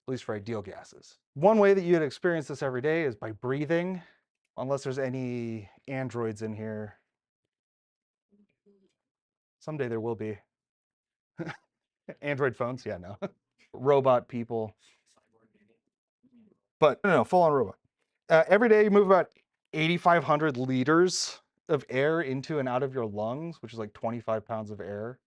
at least for ideal gases. One way that you'd experience this every day is by breathing, unless there's any androids in here. Someday there will be. Android phones, yeah, no. Robot people. But no, full on robot. Every day you move about 8,500 liters of air into and out of your lungs, which is like 25 pounds of air.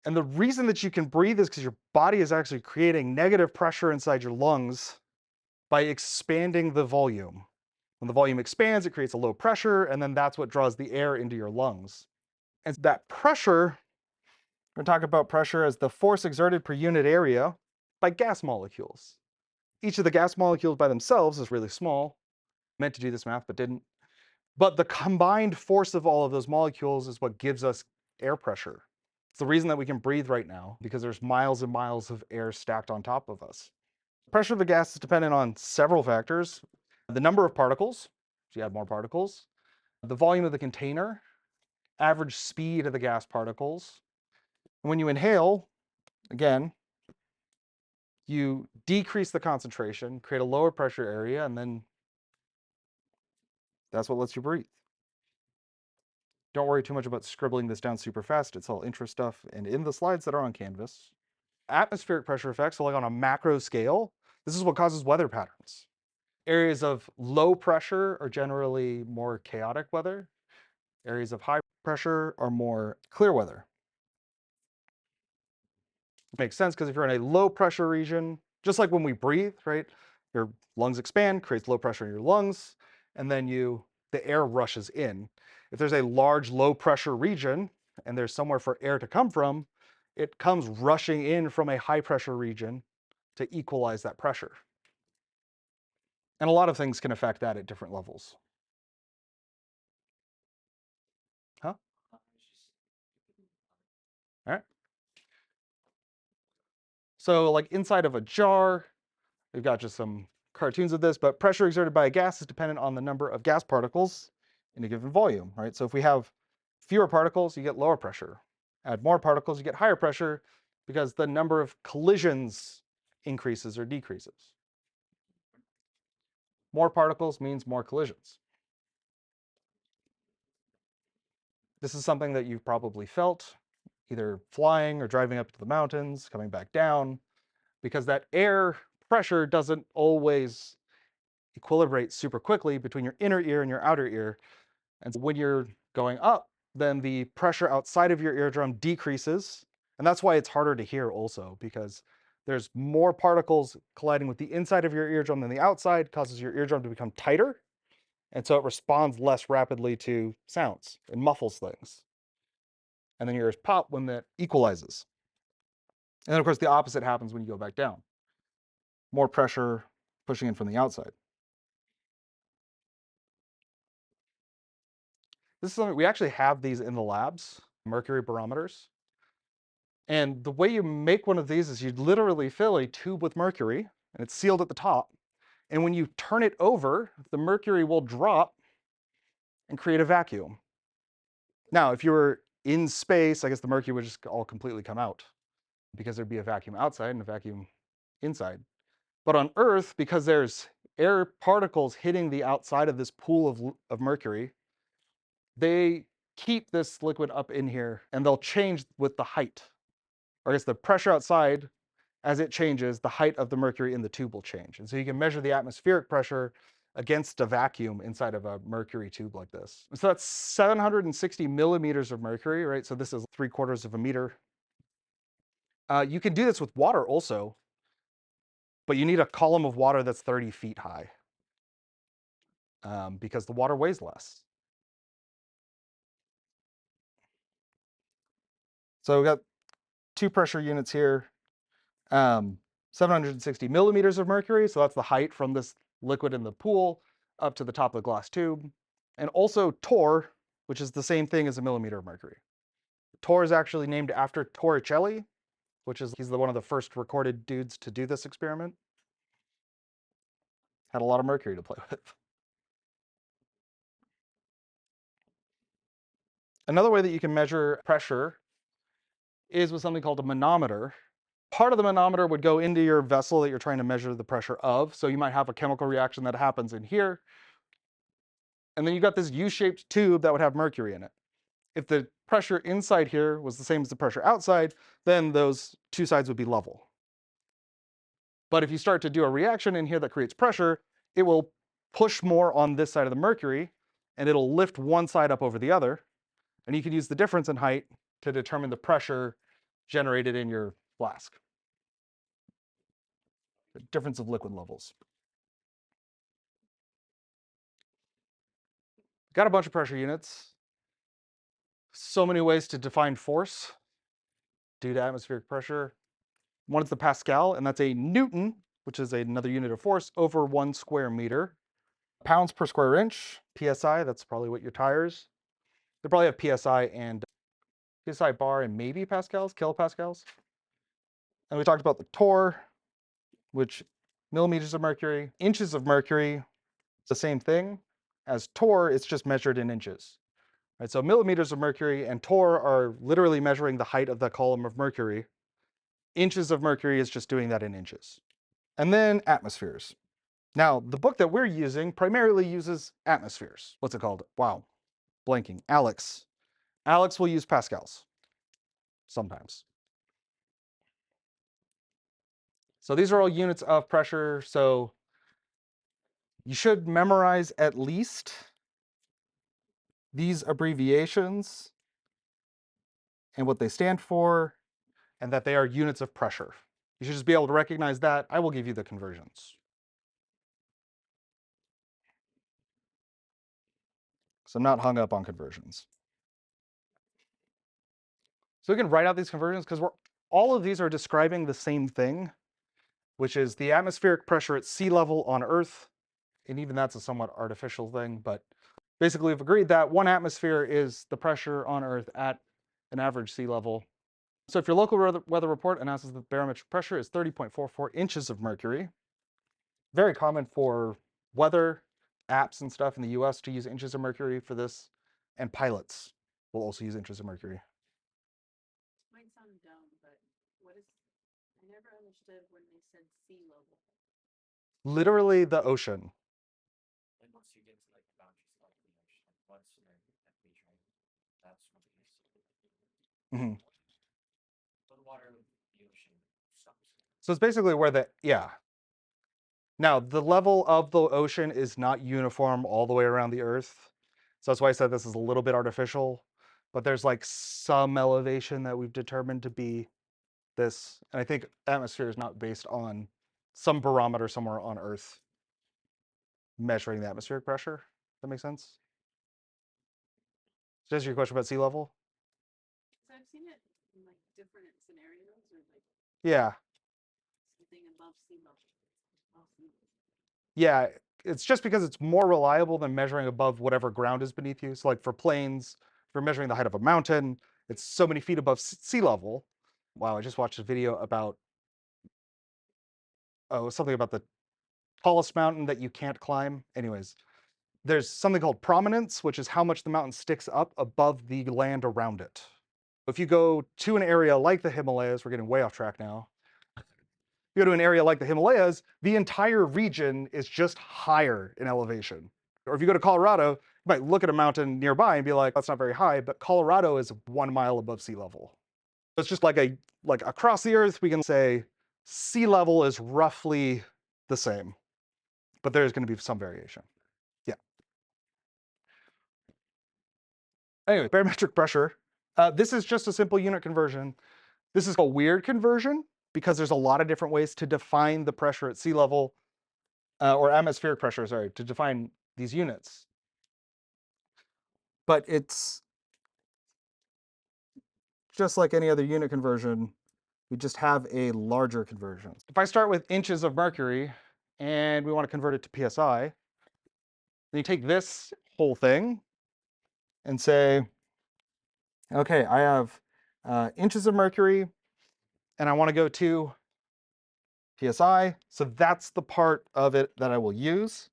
And the reason that you can breathe is because your body is actually creating negative pressure inside your lungs by expanding the volume. When the volume expands, it creates a low pressure, and then that's what draws the air into your lungs. And that pressure, we're talking about pressure as the force exerted per unit area by gas molecules. Each of the gas molecules by themselves is really small. Meant to do this math, but didn't. But the combined force of all of those molecules is what gives us air pressure. It's the reason that we can breathe right now, because there's miles and miles of air stacked on top of us. Pressure of the gas is dependent on several factors. The number of particles, so you add more particles, the volume of the container, average speed of the gas particles. And when you inhale, again, you decrease the concentration, create a lower pressure area, and then that's what lets you breathe. Don't worry too much about scribbling this down super fast. It's all intro stuff and in the slides that are on Canvas. Atmospheric pressure effects, so like on a macro scale, this is what causes weather patterns. Areas of low pressure are generally more chaotic weather. Areas of high pressure are more clear weather. It makes sense because if you're in a low pressure region, just like when we breathe, right? Your lungs expand, creates low pressure in your lungs, and then the air rushes in. If there's a large low pressure region and there's somewhere for air to come from, it comes rushing in from a high pressure region to equalize that pressure. And a lot of things can affect that at different levels. Huh? All right. So like inside of a jar, we've got just some cartoons of this, but pressure exerted by a gas is dependent on the number of gas particles in a given volume, right? So if we have fewer particles, you get lower pressure. Add more particles, you get higher pressure because the number of collisions increases or decreases. More particles means more collisions. This is something that you've probably felt, either flying or driving up to the mountains, coming back down, because that air pressure doesn't always equilibrate super quickly between your inner ear and your outer ear. And so when you're going up, then the pressure outside of your eardrum decreases. And that's why it's harder to hear also, because there's more particles colliding with the inside of your eardrum than the outside, causes your eardrum to become tighter. And so it responds less rapidly to sounds and muffles things. And then your ears pop when that equalizes. And then of course the opposite happens when you go back down. More pressure pushing in from the outside. This is something we actually have these in the labs, Mercury barometers. And the way you make one of these is you literally fill a tube with mercury and it's sealed at the top. And when you turn it over, the mercury will drop and create a vacuum. Now, if you were in space, I guess the mercury would just all completely come out because there'd be a vacuum outside and a vacuum inside. But on Earth, because there's air particles hitting the outside of this pool of mercury, they keep this liquid up in here and they'll change with the height. Or I guess the pressure outside, as it changes, the height of the mercury in the tube will change. And so you can measure the atmospheric pressure against a vacuum inside of a mercury tube like this. So that's 760 millimeters of mercury, right? So this is 3/4 of a meter. You can do this with water also, but you need a column of water that's 30 feet high because the water weighs less. So we've got two pressure units here. 760 millimeters of mercury, so that's the height from this liquid in the pool up to the top of the glass tube. And also torr, which is the same thing as a millimeter of mercury. Torr is actually named after Torricelli, which is he's one of the first recorded dudes to do this experiment. Had a lot of mercury to play with. Another way that you can measure pressure is with something called a manometer. Part of the manometer would go into your vessel that you're trying to measure the pressure of. So you might have a chemical reaction that happens in here. And then you got this U-shaped tube that would have mercury in it. If the pressure inside here was the same as the pressure outside, then those two sides would be level. But if you start to do a reaction in here that creates pressure, it will push more on this side of the mercury, and it'll lift one side up over the other. And you can use the difference in height to determine the pressure generated in your flask. The difference of liquid levels. Got a bunch of pressure units. So many ways to define force due to atmospheric pressure. One is the Pascal, and that's a Newton, which is another unit of force, over 1 square meter. Pounds per square inch. PSI, that's probably what your tires. They probably have PSI and PSI bar and maybe pascals, kilopascals. And we talked about the torr, which millimeters of mercury. Inches of mercury, it's the same thing as torr, it's just measured in inches. Right, so millimeters of mercury and torr are literally measuring the height of the column of mercury. Inches of mercury is just doing that in inches. And then atmospheres. Now, the book that we're using primarily uses atmospheres. What's it called? Wow, blanking. Alex. Alex will use pascals sometimes. So these are all units of pressure. So you should memorize at least these abbreviations and what they stand for, and that they are units of pressure. You should just be able to recognize that. I will give you the conversions. So I'm not hung up on conversions. So we can write out these conversions because all of these are describing the same thing, which is the atmospheric pressure at sea level on Earth. And even that's a somewhat artificial thing, but basically we've agreed that 1 atmosphere is the pressure on Earth at an average sea level. So if your local weather report announces that the barometric pressure is 30.44 inches of mercury, very common for weather apps and stuff in the US to use inches of mercury for this, and pilots will also use inches of mercury. Might sound dumb, but what is, I never understood when they said sea level. Literally the ocean. And once you get to like the boundaries of the ocean, once you're at beach, right? That's what it is. Mm-hmm. So the water of the ocean stops. So it's basically where Now, the level of the ocean is not uniform all the way around the Earth. So that's why I said this is a little bit artificial, but there's like some elevation that we've determined to be this. And I think atmosphere is not based on some barometer somewhere on Earth measuring the atmospheric pressure. That makes sense? So that's your question about sea level? So I've seen it in like different scenarios, or like Yeah. something above sea level. Yeah, it's just because it's more reliable than measuring above whatever ground is beneath you. So like for planes, for measuring the height of a mountain, it's so many feet above sea level. Wow, I just watched a video about something about the tallest mountain that you can't climb. Anyways, there's something called prominence, which is how much the mountain sticks up above the land around it. If you go to an area like the Himalayas, we're getting way off track now. If you go to an area like the Himalayas, the entire region is just higher in elevation. Or if you go to Colorado, you might look at a mountain nearby and be like, that's not very high, but Colorado is 1 mile above sea level. So it's just like across the Earth, we can say sea level is roughly the same, but there's going to be some variation. Yeah. Anyway, barometric pressure. This is just a simple unit conversion. This is a weird conversion because there's a lot of different ways to define the pressure at sea level, or atmospheric pressure, sorry, to define these units. But it's just like any other unit conversion, we just have a larger conversion. If I start with inches of mercury and we want to convert it to PSI, then you take this whole thing and say, okay, I have inches of mercury and I want to go to PSI. So that's the part of it that I will use.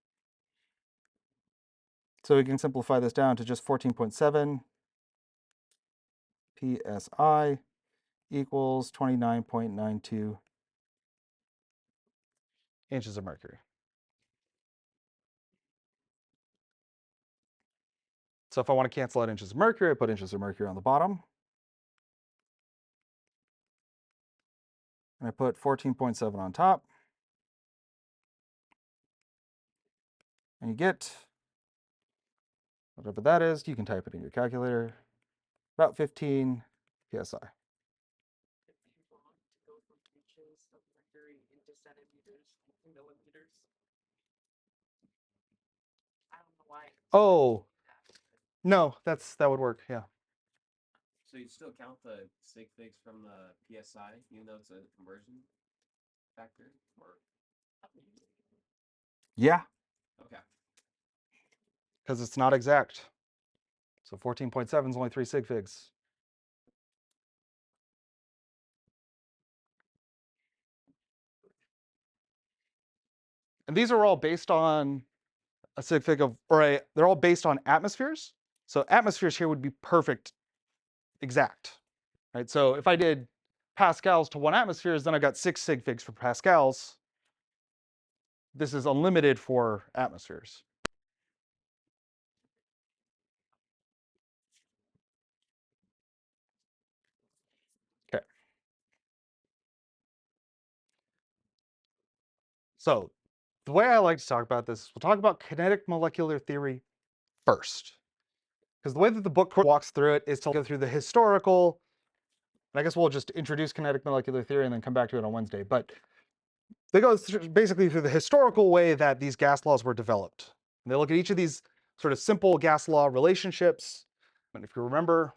So we can simplify this down to just 14.7 PSI. equals 29.92 inches of mercury. So if I want to cancel out inches of mercury, I put inches of mercury on the bottom. And I put 14.7 on top. And you get whatever that is. You can type it in your calculator. About 15 psi. If you want to go from inches of mercury into centimeters and millimeters. I don't know why. Oh, no, that would work. Yeah. So you still count the sig figs from the PSI, even though it's a conversion factor? Or Yeah, okay. because it's not exact. So 14.7 is only 3 sig figs. And these are all based on a sig fig of, they're all based on atmospheres. So atmospheres here would be perfect, exact, right? So if I did pascals to 1 atmospheres, then I got 6 sig figs for pascals. This is unlimited for atmospheres. Okay. So the way I like to talk about this, we'll talk about kinetic molecular theory first. Because the way that the book walks through it is to go through the historical, and I guess we'll just introduce kinetic molecular theory and then come back to it on Wednesday. But they go basically through the historical way that these gas laws were developed. And they look at each of these sort of simple gas law relationships. And if you remember,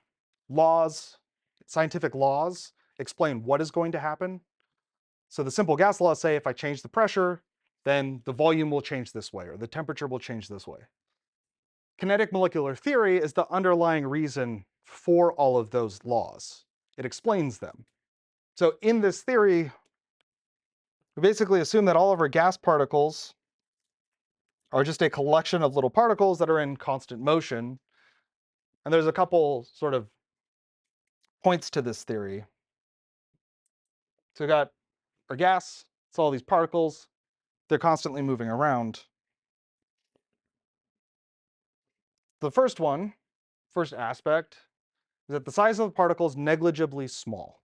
laws, scientific laws, explain what is going to happen. So the simple gas laws say if I change the pressure, then the volume will change this way, or the temperature will change this way. Kinetic molecular theory is the underlying reason for all of those laws. It explains them. So in this theory, we basically assume that all of our gas particles are just a collection of little particles that are in constant motion. And there's a couple sort of points to this theory. So we got our gas, it's all these particles, they're constantly moving around. The first aspect, is that the size of the particle is negligibly small.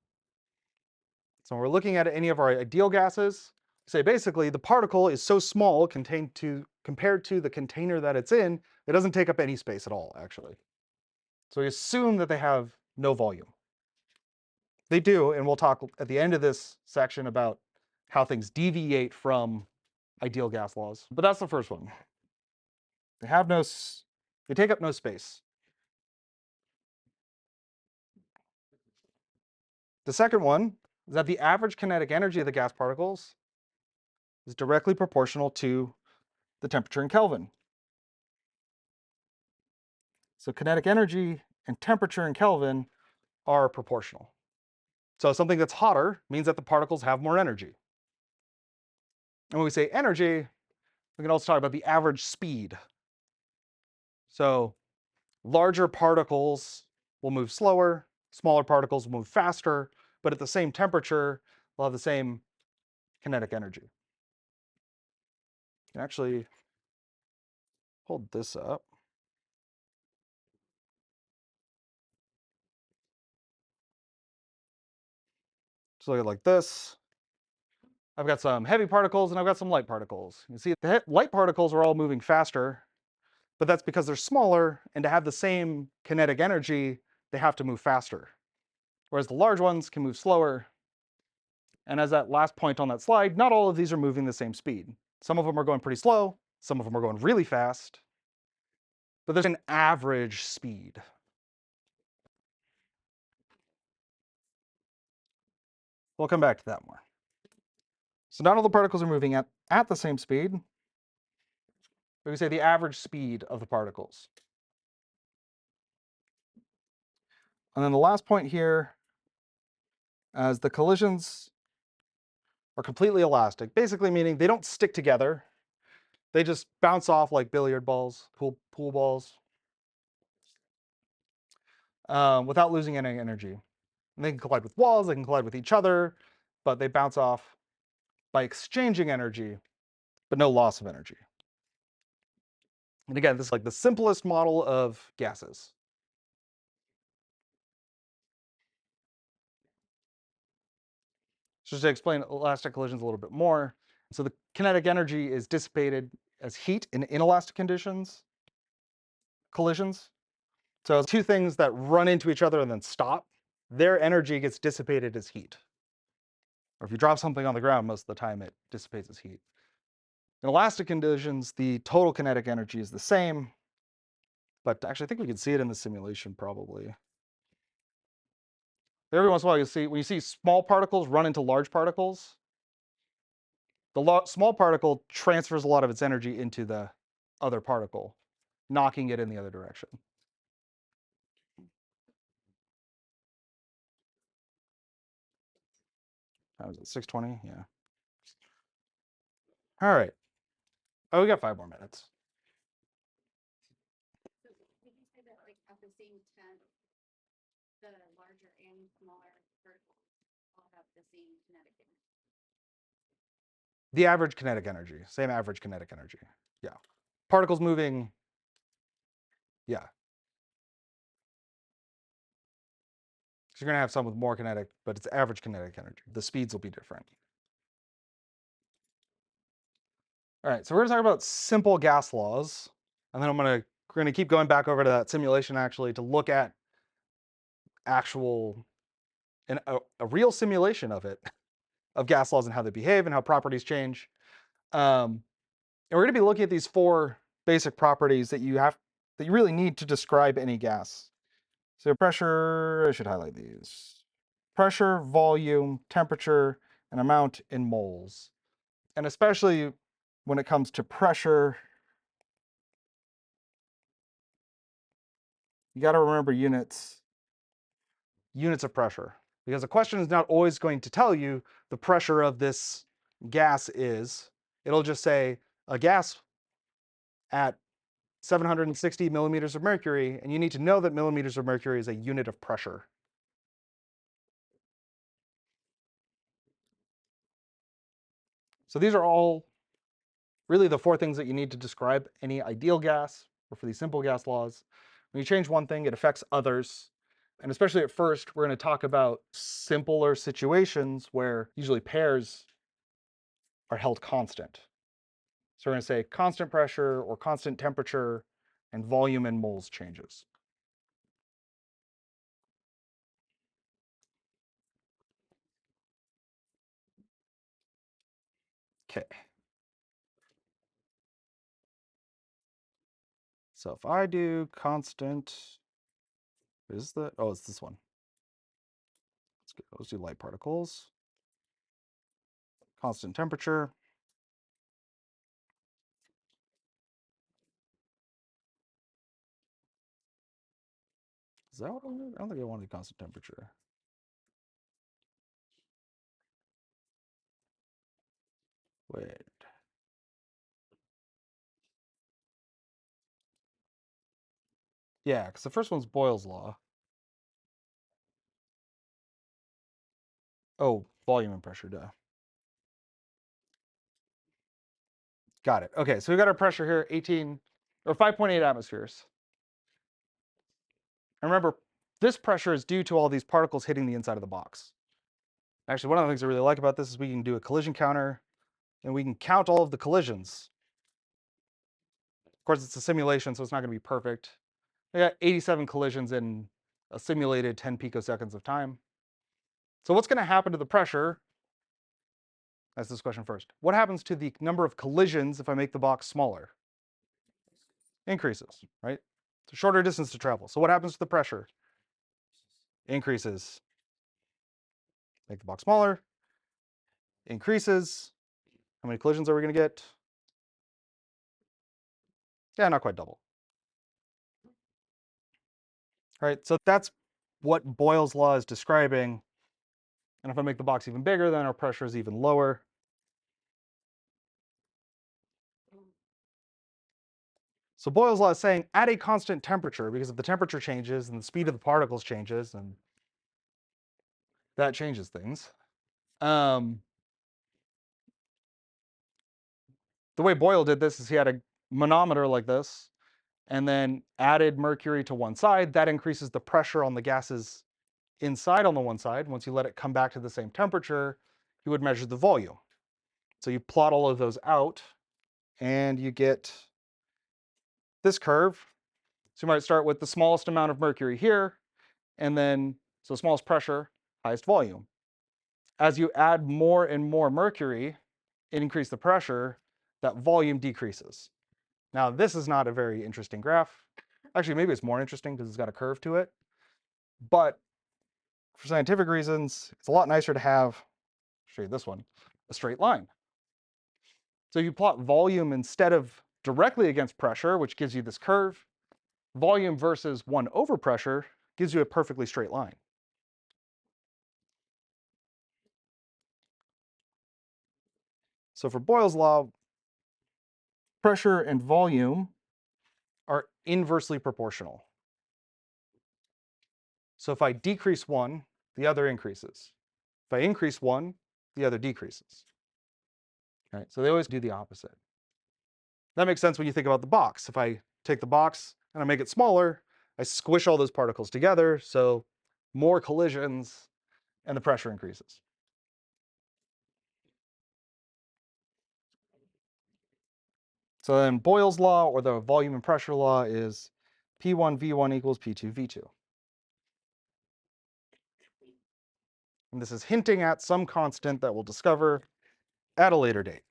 So when we're looking at any of our ideal gases, say basically the particle is so small compared to the container that it's in, it doesn't take up any space at all, actually. So we assume that they have no volume. They do, and we'll talk at the end of this section about how things deviate from ideal gas laws. But that's the first one. They take up no space. The second one is that the average kinetic energy of the gas particles is directly proportional to the temperature in Kelvin. So kinetic energy and temperature in Kelvin are proportional. So something that's hotter means that the particles have more energy. And when we say energy, we can also talk about the average speed. So larger particles will move slower, smaller particles will move faster, but at the same temperature, they'll have the same kinetic energy. You can actually hold this up. Just look at it like this. I've got some heavy particles and I've got some light particles. You see the light particles are all moving faster, but that's because they're smaller, and to have the same kinetic energy, they have to move faster. Whereas the large ones can move slower. And as that last point on that slide, not all of these are moving the same speed. Some of them are going pretty slow, some of them are going really fast, but there's an average speed. We'll come back to that more. So not all the particles are moving at the same speed. But we say the average speed of the particles. And then the last point here, as the collisions are completely elastic, basically meaning they don't stick together. They just bounce off like billiard balls, pool balls, without losing any energy. And they can collide with walls, they can collide with each other, but they bounce off by exchanging energy, but no loss of energy. And again, this is like the simplest model of gases. Just to explain elastic collisions a little bit more. So the kinetic energy is dissipated as heat in inelastic collisions. So two things that run into each other and then stop, their energy gets dissipated as heat. Or if you drop something on the ground, most of the time it dissipates as heat. In elastic conditions, the total kinetic energy is the same, but actually I think we can see it in the simulation probably. Every once in a while, when you see small particles run into large particles, the small particle transfers a lot of its energy into the other particle, knocking it in the other direction. How was it? 6:20? Yeah. All right. Oh, we got 5 more minutes. So did you say that like at the same temp, the larger and smaller particles all have the same kinetic energy? The average kinetic energy, same average kinetic energy. Yeah. Particles moving, yeah. So you're going to have some with more kinetic, but it's average kinetic energy. The speeds will be different. All right, so we're going to talk about simple gas laws, and then we're going to keep going back over to that simulation actually to look at actual, a real simulation of it, of gas laws and how they behave and how properties change. And we're going to be looking at these 4 basic properties that you really need to describe any gas. So pressure, I should highlight these. Pressure, volume, temperature, and amount in moles. And especially when it comes to pressure, you got to remember units of pressure, because the question is not always going to tell you the pressure of this gas is. It'll just say a gas at 760 millimeters of mercury, and you need to know that millimeters of mercury is a unit of pressure. So these are all really the 4 things that you need to describe any ideal gas, or for these simple gas laws. When you change one thing, it affects others. And especially at first, we're going to talk about simpler situations where usually pairs are held constant. So we're going to say constant pressure or constant temperature and volume in moles changes. Okay. So if I do constant, is that, oh, it's this one. Let's do light particles. Constant temperature. Is that what I want? I don't think I want to do constant temperature. Wait. Yeah, because the first one's Boyle's law. Oh, volume and pressure, duh. Got it. Okay, so we got our pressure here, 18 or 5.8 atmospheres. And remember, this pressure is due to all these particles hitting the inside of the box. Actually, one of the things I really like about this is we can do a collision counter, and we can count all of the collisions. Of course, it's a simulation, so it's not going to be perfect. I got 87 collisions in a simulated 10 picoseconds of time. So what's going to happen to the pressure? That's this question first. What happens to the number of collisions if I make the box smaller? Increases, right? It's a shorter distance to travel. So what happens to the pressure? Increases. Make the box smaller. Increases. How many collisions are we going to get? Yeah, not quite double. All right, so that's what Boyle's law is describing. And if I make the box even bigger, then our pressure is even lower. So Boyle's law is saying at a constant temperature, because if the temperature changes and the speed of the particles changes, and that changes things. The way Boyle did this is he had a manometer like this, and then added mercury to one side. That increases the pressure on the gases inside on the one side. Once you let it come back to the same temperature, you would measure the volume. So you plot all of those out, and you get this curve. So you might start with the smallest amount of mercury here, and then, so smallest pressure, highest volume. As you add more and more mercury and increase the pressure, that volume decreases. Now, this is not a very interesting graph. Actually, maybe it's more interesting because it's got a curve to it. But for scientific reasons, it's a lot nicer to have, I'll show you this one, a straight line. So you plot volume instead of directly against pressure, which gives you this curve. Volume versus 1 over pressure gives you a perfectly straight line. So for Boyle's law, pressure and volume are inversely proportional. So if I decrease one, the other increases. If I increase one, the other decreases. All right, so they always do the opposite. That makes sense when you think about the box. If I take the box and I make it smaller, I squish all those particles together, so more collisions and the pressure increases. So then Boyle's law, or the volume and pressure law, is P1 V1 equals P2 V2. And this is hinting at some constant that we'll discover at a later date.